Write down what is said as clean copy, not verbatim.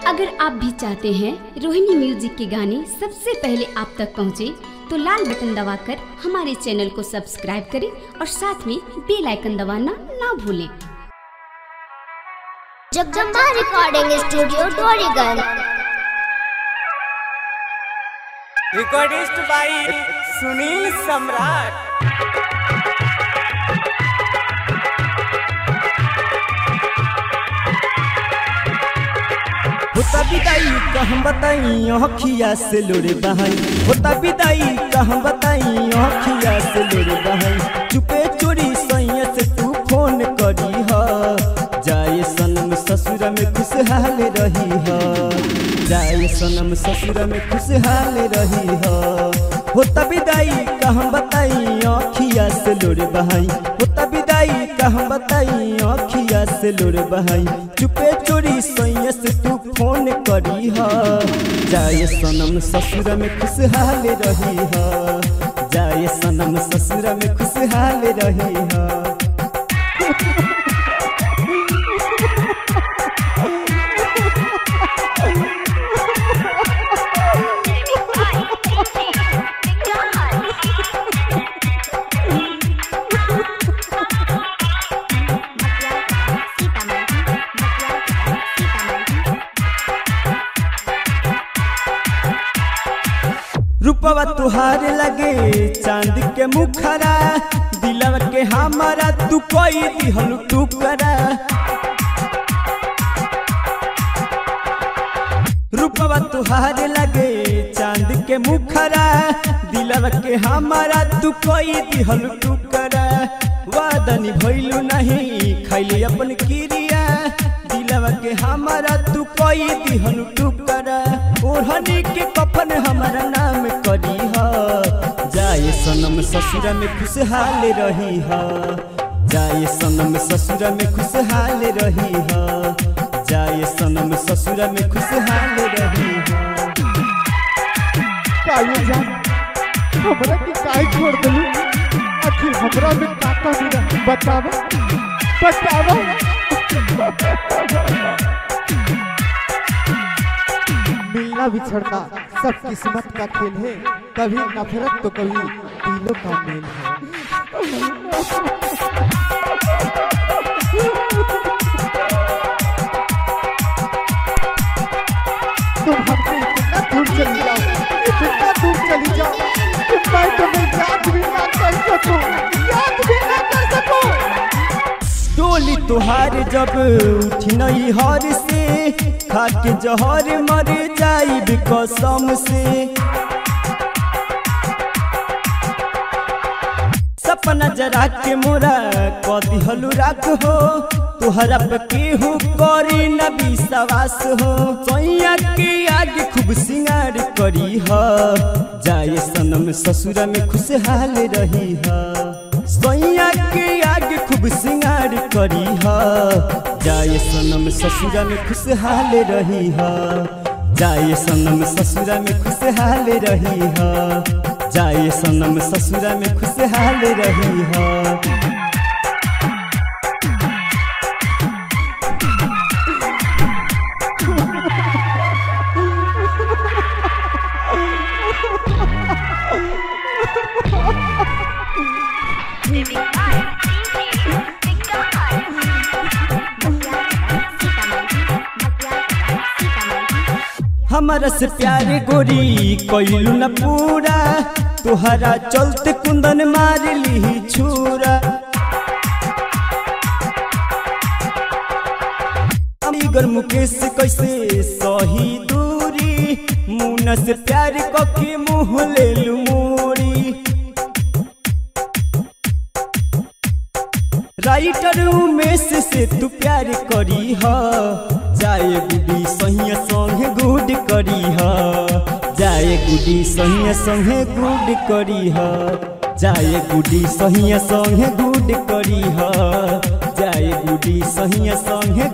अगर आप भी चाहते हैं रोहिणी म्यूजिक के गाने सबसे पहले आप तक पहुंचे, तो लाल बटन दबाकर हमारे चैनल को सब्सक्राइब करें और साथ में बेल आइकन दबाना ना भूलें। Jagdamba recording studio Dorigunj. Recordist by Sunil Samrat. होता विदाई कहम बताई अखिया से लोरे बहाई, होता विदाई कहम बताई अखिया से लोरे बहाई। चुपे चोरी सैया से तू फोन करी हा, जाए सनम ससुर में खुशहाल रही हा, जाए सनम ससुर में खुशहाल रही हा। होता विदाई कहम बताई अखिया से लोरे बहाई, होता विदाई कहम बताई अखिया से लोरे बहाई। चुपे चोरी सैया से तू फोन करी हा, जाए सनम ससुर में खुशहाल रही हा, जाए सनम ससुर में खुशहाल रही हा। रूपवा तुहार लगे चांद के मुखरा, दिलवा के हमारा तू कोई दिहल टुकड़ा। रूपवा तुहार लगे चांद के मुखरा, दिलवा के हमारा तू कोई दिहल टुकड़ा। वादा निभइलू नहीं खैली अपन किरिया, दिलवा के हमारा तू कोई दिहल टुकड़ा। ओढ़नी के कफन हमारा नाम करी हा, जाए सनम ससुर में खुशहाल रही हा, जाए सनम ससुर में खुशहाल रही हा, जाए सनम ससुर में खुशहाल रही हा। काहे जान हमरा के काहे छोड़ देलू? आखिर हमरा में का मिला बतावा बतावा। मिलना बिछड़ना सब किस्मत का खेल है, कभी नफरत तो कभी दिलों का मेल है। तुम हमसे इतना दूर चली जाओ, इतना दूर चली जाओ कि मैं तुम्हें याद भी ना कर सकूं, याद भी ना कर सकूं। डोली तुहार जब उठी नहीं हर से, खाके जहर मर जाई कसम से। सपना जरा के मोरा कदी हलू राख हो, तुहरा पे केहू करी न विश्वास हो। सैया के आगे खूब सिंगार करी हा, जाए सनम ससुर में खुशहाल रही हा, सैया के आगे खूब सिंगार करी हा, जाए सनम ससुर में खुशहाल रही हा, जाए सनम ससुर में खुशहाल रही हा, जाए सनम ससुर में खुशहाल रही हा। हमारा से प्यारे गोरी कोइलू न पूरा, तुहरा चलते कुंदन मार ली छुरा। अमीगर मुकेश कैसे सही दूरी, मुन्ना से प्यार कके मुँह ले लू मोरी। राइटर उमेश से तू प्यार करी हा, जाए गुडी सहिया संगे गुड करी हा, जाए गुडी सहिया संगे गुड करी हा, जाए गुडी सहिया संगे गुड करी हा, जाए गुडी सहिया संगे